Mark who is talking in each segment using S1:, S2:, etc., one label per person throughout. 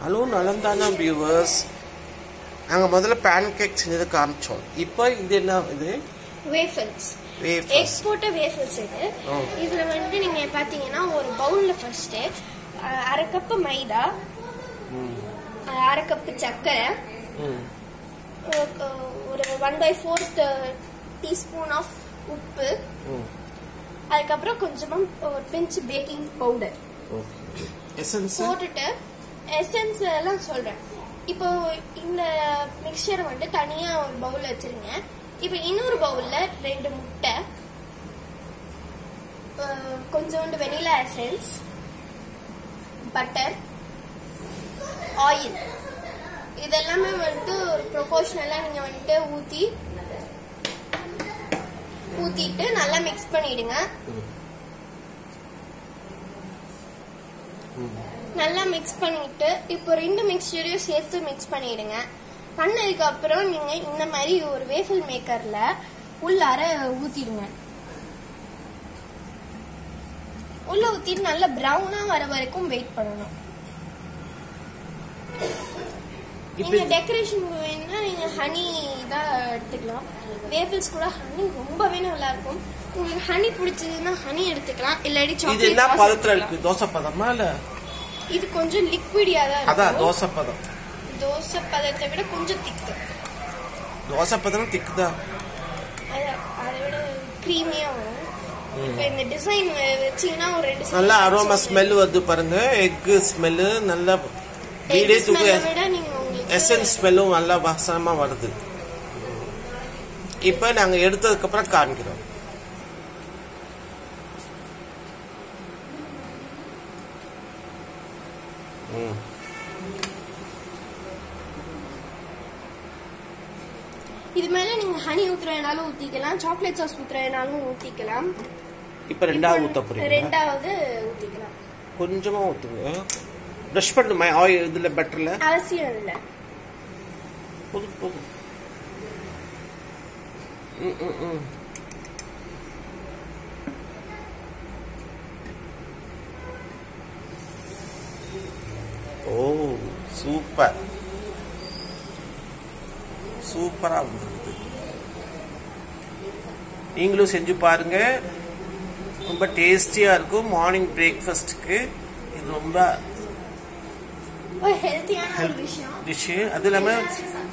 S1: Hello நலந்தானா viewers, நாங்கள் முதல்ல pan cake செஞ்சது காமிச்சோம். இப்போ இது என்ன? இது
S2: வேஃபிள்ஸ், எக் போட்ட வேஃபிள்ஸ். இதுல வந்து நீங்க பாத்தீங்கன்னா ஒரு பவுல்ல ஃபர்ஸ்ட் அரை கப் மைதா, அரை கப் சர்க்கரை, ஒரு 1/4 டீஸ்பூன் ஆஃப் உப்பு, அதுக்கப்புறம் கொஞ்சமா ஒரு பிஞ்ச் பேக்கிங் பவுடர் போட்டுட்டு எசன்ஸ் எல்லாம் சொல்றேன். இப்போ இந்த மிக்சரை வந்து தனியா ஒரு பவுல் வச்சிருங்க. இப்போ இன்னொரு பவுல்ல 2 முட்டை, கொஞ்சோண்டு வெனிலா எசன்ஸ், பட்டர், ஆயில், இதெல்லாமே வந்துட்டு ஒரு ப்ரொபோர்ஷனலா நீங்க வந்துட்டு ஊத்திட்டு நல்லா மிக்ஸ் பண்ணிடுங்க. நல்லா மிக்ஸ் பண்ணிட்டு இப்போ 2 மிக்சரையும் சேர்த்து மிக்ஸ் பண்ணிடுங்க. பண்ணதுக்கு அப்புறம் நீங்க இந்த மாதிரி ஒரு வேஃபிள் மேக்கர்ல உள்ளார ஊத்திடுங்க. உள்ள ஊத்திட்டு நல்லா பிரவுனா வர வரைக்கும் வெயிட் பண்ணணும். நீங்க டெக்கரேஷன் வேணும்னா நீங்க ஹனி தான் எடுத்துக்கலாம். வேஃபிள்ஸ் கூட ஹனி ரொம்பவே நல்லா இருக்கும். உங்களுக்கு ஹனி பிடிச்சதுன்னா ஹனி எடுத்துக்கலாம். இல்லாட்டி சாக்லேட்.
S1: இது என்ன பதத்துல இருக்கு? தோசை பதமா இல்ல?
S2: இது கொஞ்சம் லிக்விடியா தான் இருக்கு.
S1: அதான் தோசை பதம்.
S2: தோசை பதத்தை விட கொஞ்சம் திக்கு.
S1: தோசை பதம் திக்கு தான்.
S2: அதை விட கிரீமியா வரும். இப்போ இந்த டிசைன் வெச்சீங்கன்னா ஒரு 2
S1: நல்ல அரோமா ஸ்மெல் வருது பாருங்க. எக் ஸ்மெல் நல்லா வீடே தூக்கு. எசன்ஸ் ஸ்மெல்லும் நல்லா வாசமா வருது. இப்ப நாங்க எடுத்ததுக்கு அப்புறம் காமிக்கிறோம்.
S2: இது மேல நீங்க ஹனி ஊத்துறதுனாலும் ஊத்திக்கலாம், சாக்லேட் சாஸ் ஊத்துறதுனாலும் ஊத்திக்கலாம்.
S1: இப்ப ரெண்டாவது ஊத்த போறீங்க.
S2: ரெண்டாவது ஊத்திக்கலாம்.
S1: கொஞ்சமா ஊத்துங்க. பிரஷ் பண்ணுமா ஆயில் இதுல பட்டர்ல?
S2: அவசியம் இல்ல.
S1: போதும் போதும். ஓ சூப்பர், சூப்பரா இருந்தது. நீங்களும் செஞ்சு பாருங்க. ரொம்ப டேஸ்டியா இருக்கும். மார்னிங் பிரேக்ஃபாஸ்ட்க்கு இது ரொம்ப
S2: ஹெல்த்தியான டிஷ்.
S1: அது இல்லாம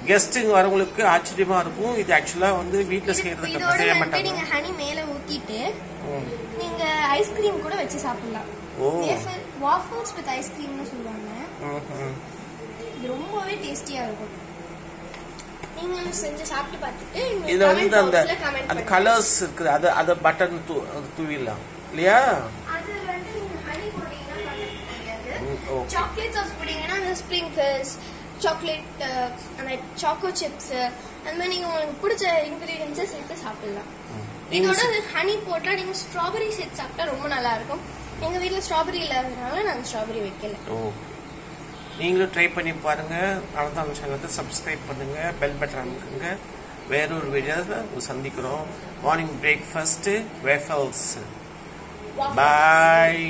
S1: கெஸ்ட்டுங்க வரவங்களுக்கு ஆச்சரியமா இருக்கும். இது ஆக்சுவலா வந்து வீட்ல செய்யறதுக்கு செய்ய மாட்டாங்க.
S2: நீங்க ஹனி மேல ஊத்திட்டு நீங்க ஐஸ்கிரீம் கூட வச்சு சாப்பிடலாம். வாஃபிள்ஸ் வித் ஐஸ்கிரீம்னு சொல்லுவாங்க. இது ரொம்பவே டேஸ்டியா இருக்கும். நீங்க செஞ்சு சாப்பிட்டு பார்த்துட்டு
S1: இதுல வந்து அந்த கலர்ஸ் இருக்குது, அத பட்டன் தூவிடலாம் இல்லையா?
S2: அது வந்து நீங்க ஹனி போட்டீங்கன்னா தெரியாது. சாக்லேட் சாஸ் போட்டீங்கன்னா அந்த ஸ்ப்ரிங்கிள்ஸ், சாக்லேட், அந்த சாக்கோ சிப்ஸ், அந்த மாதிரி நீங்க உங்களுக்கு பிடிச்ச இன்கிரீடியன்ஸை சேர்த்து சாப்பிடலாம். இதோட ஹனி போட்டா நீங்க ஸ்ட்ராபெரி சேர்த்து சாப்பிட்டா ரொம்ப நல்லா இருக்கும். எங்க வீட்டுல ஸ்ட்ராபெரி இல்லாததுனால நாங்க ஸ்ட்ராபெரி வைக்கல.
S1: நீங்களும் ட்ரை பண்ணி பாருங்க. நலந்தானா சேனலை சப்ஸ்கிரைப் பண்ணுங்க, பெல் பட்டன் அமுக்குங்க. வேறொரு வீடியோவில் சந்திக்கிறோம். Morning breakfast waffles. பாய்.